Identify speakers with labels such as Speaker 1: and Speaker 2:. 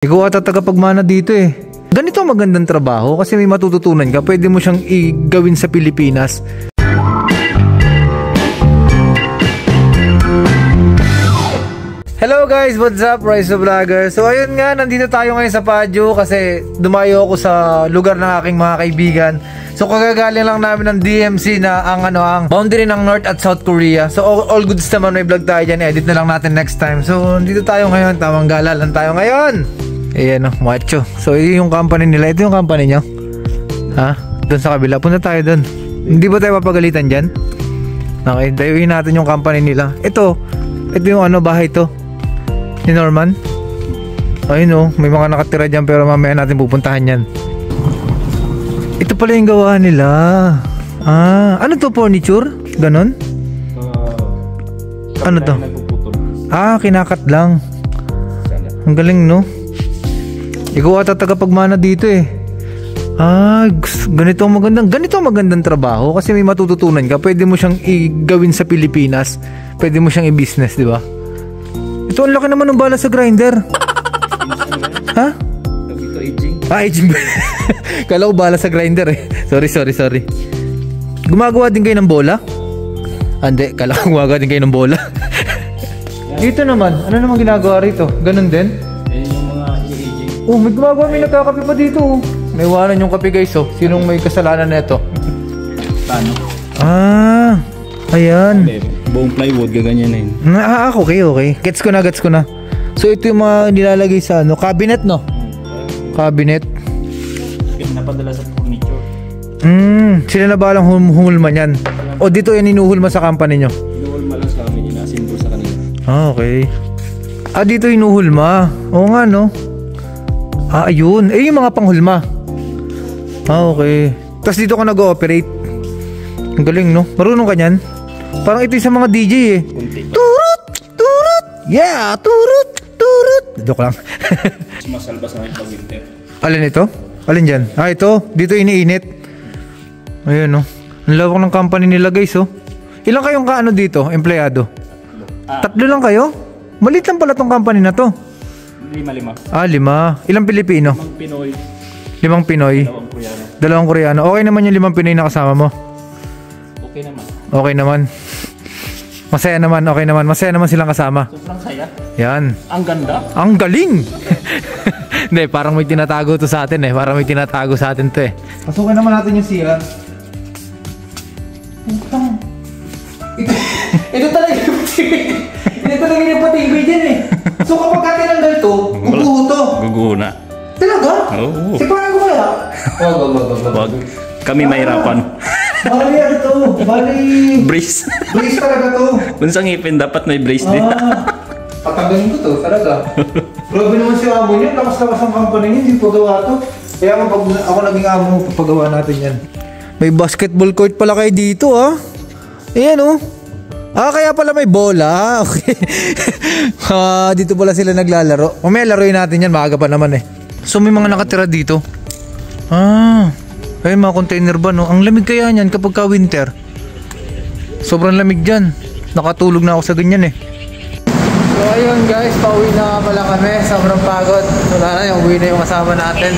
Speaker 1: Ikaw ata tagapagmana dito eh. Ganito ang magandang trabaho kasi may matututunan ka. Pwede mo siyang igawin sa Pilipinas. Hello guys, what's up? Rise of Vlogger. So ayun nga, nandito tayo ngayon sa Baguio kasi dumayo ako sa lugar ng aking mga kaibigan. So kagagaling lang namin ng DMC na ang boundary ng North at South Korea. So all goods naman, may vlog tayo dyan. Edit na lang natin next time. So dito tayo ngayon, tamang gala lang tayo ngayon. Ayan o, macho. So ito yung company nila. Ito yung company nyo. Ha? Doon sa kabila. Punta tayo doon. Hindi ba tayo papagalitan dyan? Okay, dayuhin natin yung company nila. Ito yung bahay to ni Norman. Ayun o, may mga nakatira dyan pero mamaya natin pupuntahan yan. Ito pala yung gawa nila. Ano to, furniture? Ganon? Ano to? Kinakat lang. Ang galing, no? Ikaw ata tagapagmana dito eh. Ganito ang magandang trabaho kasi may matututunan ka. Pwede mo siyang igawin sa Pilipinas. Pwede mo siyang i-business, di ba? Ito, ang laki naman ng bala sa grinder. Ha?
Speaker 2: Ito, aging.
Speaker 1: Aging. Kala ko bala sa grinder eh. Sorry. Gumagawa din kayo ng bola? Hindi, kala ko gumagawa din kayo ng bola. Dito naman, ano naman ginagawa rito? Ganun din?
Speaker 2: Yung mga aging.
Speaker 1: Oh, may gumagawa, may nagkakape pa dito. May iwanan yung kape guys. Oh, sinong may kasalanan na ito?
Speaker 2: Paano?
Speaker 1: Ayan.
Speaker 2: Buong plywood, gaganyan na yun.
Speaker 1: Okay. Gets ko na. So ito yung mga nilalagay sa cabinet, no? Cabinet.
Speaker 2: Napadala sa furniture.
Speaker 1: Sila na balang humulma niyan? O dito yan inuhulma sa company nyo?
Speaker 2: Inuhulma lang sa amin, inaasimbol sa kanila.
Speaker 1: Okay. Dito inuhulma. Oo nga, no? Ayun. Yung mga panghulma. Okay. Tapos dito ka nag-ooperate. Ang galing, no? Marunong ka niyan? Parang ito yung sa mga DJ eh. Turut! Yeah! Turut! Joke lang.
Speaker 2: Masalba sa amin pag winter.
Speaker 1: Alin ito? Alin dyan? Ito. Dito iniinit. Ayun, no? Ang lawak ng company nila guys, oh. Ilang kayong dito? Empleyado? 3 lang kayo? Maliit lang pala tong company na to.
Speaker 2: 5.
Speaker 1: 5. Ilang Pilipino?
Speaker 2: 5 Pinoy.
Speaker 1: 5 Pinoy. 2 Koreano. Okay naman yung 5 Pinoy na kasama mo? Okay naman. Masaya naman, okay naman. Masaya naman silang kasama.
Speaker 2: Sobrang saya.
Speaker 1: Yan.
Speaker 2: Ang ganda.
Speaker 1: Ang galing! Hindi, parang may tinatago to sa atin eh. Parang may tinatago sa atin to eh. Pasukin naman natin yung sira. Ito talaga yung ito talaga yung patibay dyan eh. So kapag tinanggal to, guguho to.
Speaker 2: Guguho na.
Speaker 1: Talaga?
Speaker 2: Oo.
Speaker 1: Siparan ko kaya?
Speaker 2: Wag. Kami mahirapan.
Speaker 1: Bali
Speaker 2: Brace.
Speaker 1: brace talaga to.
Speaker 2: Kung sa ngipin, dapat may brace din.
Speaker 1: Patanggalin ko to, talaga. Grabe naman si amo niya, lakas-lakas ang company niya, hindi pagawa to. Kaya pag ako naging amo, papagawa natin yan. May basketball court pala kayo dito, Ayan, oh. Kaya pala may bola. Okay. Dito pala sila naglalaro. Mamaya laruin natin yan, maaga pa naman eh. So may mga nakatira dito. Ay, mga container ba, no? Ang lamig kaya niyan kapag ka winter. Sobrang lamig dyan. Nakatulog na ako sa ganyan eh. So ayun guys, pauwi na pala kami. Sobrang pagod. Wala na, uwi na yung kasama natin.